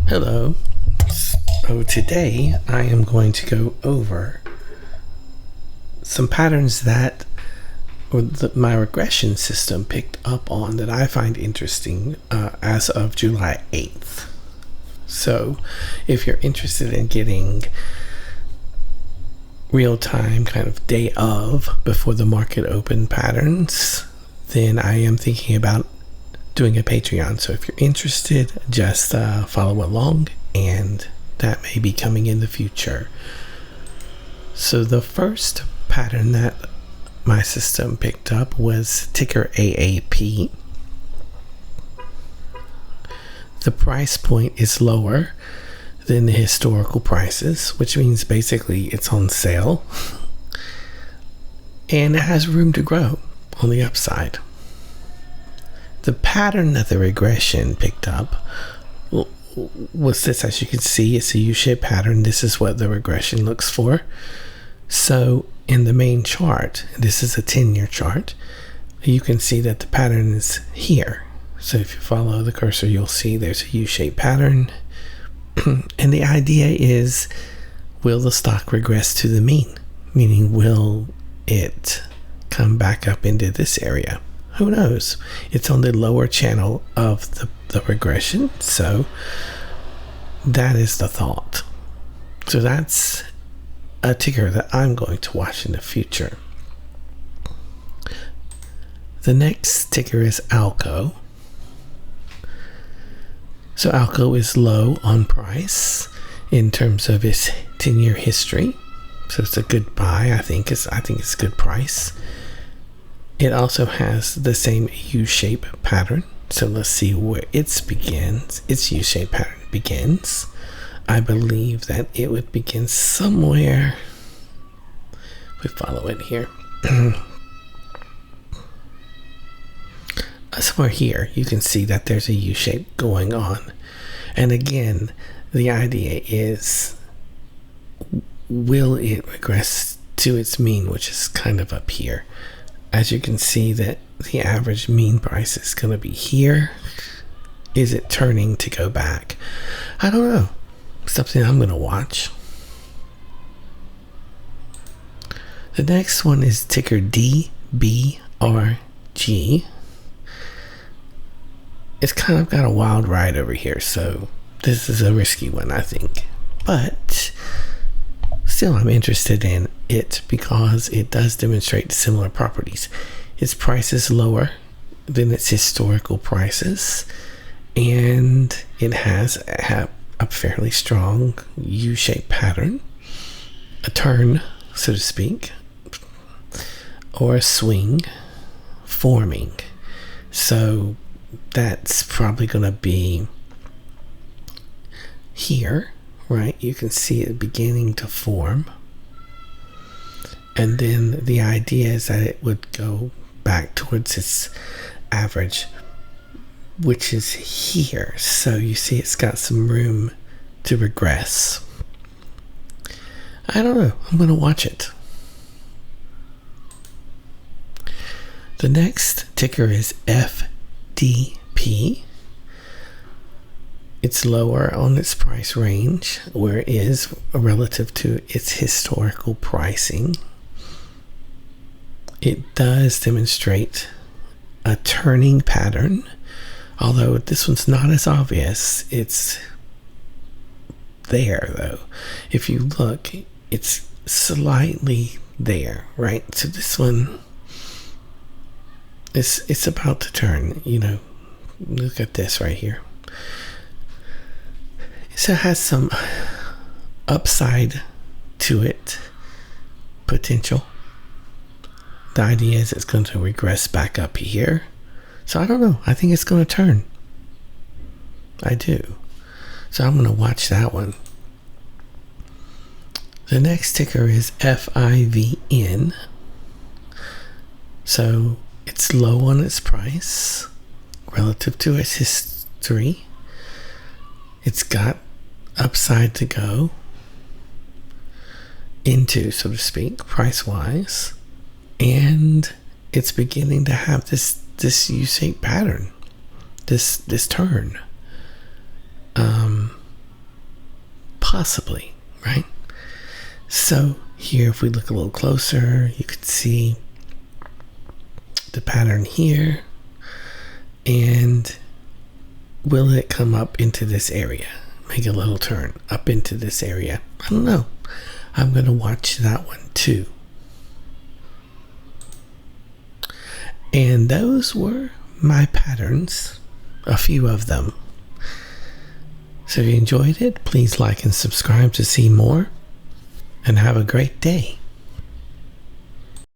Hello. So today I am going to go over some patterns that my regression system picked up on that I find interesting as of July 8th. So if you're interested in getting real-time kind of day of before the market open patterns, then I am thinking about doing a Patreon. So if you're interested, just follow along, and that may be coming in the future. So the first pattern that my system picked up was ticker AAP. The price point is lower than the historical prices, which means basically it's on sale and it has room to grow on the upside. The pattern that the regression picked up was this. As you can see, it's a U-shaped pattern. This is what the regression looks for. So in the main chart, this is a 10-year chart, you can see that the pattern is here. So if you follow the cursor, you'll see there's a U-shaped pattern. And the idea is, will the stock regress to the mean? Meaning, will it come back up into this area? Who knows? It's on the lower channel of the regression, so that is the thought. So that's a ticker that I'm going to watch in the future. The next ticker is ALCO. So ALCO is low on price in terms of its 10-year history. So it's a good buy. I think it's a good price. It also has the same U-shape pattern. So let's see where its U-shape pattern begins. I believe that it would begin somewhere. We follow it here. Somewhere here, you can see that there's a U-shape going on. And again, the idea is, will it regress to its mean, which is kind of up here? As you can see, that the average mean price is going to be here. Is it turning to go back? I don't know. Something I'm going to watch. The next one is ticker DBRG. It's kind of got a wild ride over here, so this is a risky one, I think. But still, I'm interested in it because it does demonstrate similar properties. Its price is lower than its historical prices, and it has a fairly strong U-shaped pattern, a turn, so to speak, or a swing forming. So that's probably going to be here, right? You can see it beginning to form. And then the idea is that it would go back towards its average, which is here. So you see it's got some room to regress. I don't know. I'm going to watch it. The next ticker is FDP. It's lower on its price range, where it is relative to its historical pricing. It does demonstrate a turning pattern, although this one's not as obvious. It's there, though. If you look, it's slightly there, right? So this one, it's about to turn, look at this right here. So it has some upside to it, potential. The idea is it's going to regress back up here. So I don't know. I think it's going to turn. I do. So I'm going to watch that one. The next ticker is FIVN. So it's low on its price relative to its history. It's got upside to go into, so to speak, price-wise. And it's beginning to have this U-shaped pattern, this turn. Possibly, right? So here, if we look a little closer, you could see the pattern here. And will it come up into this area? Make a little turn up into this area? I don't know. I'm going to watch that one too. And those were my patterns, a few of them. So if you enjoyed it, please like and subscribe to see more. And have a great day.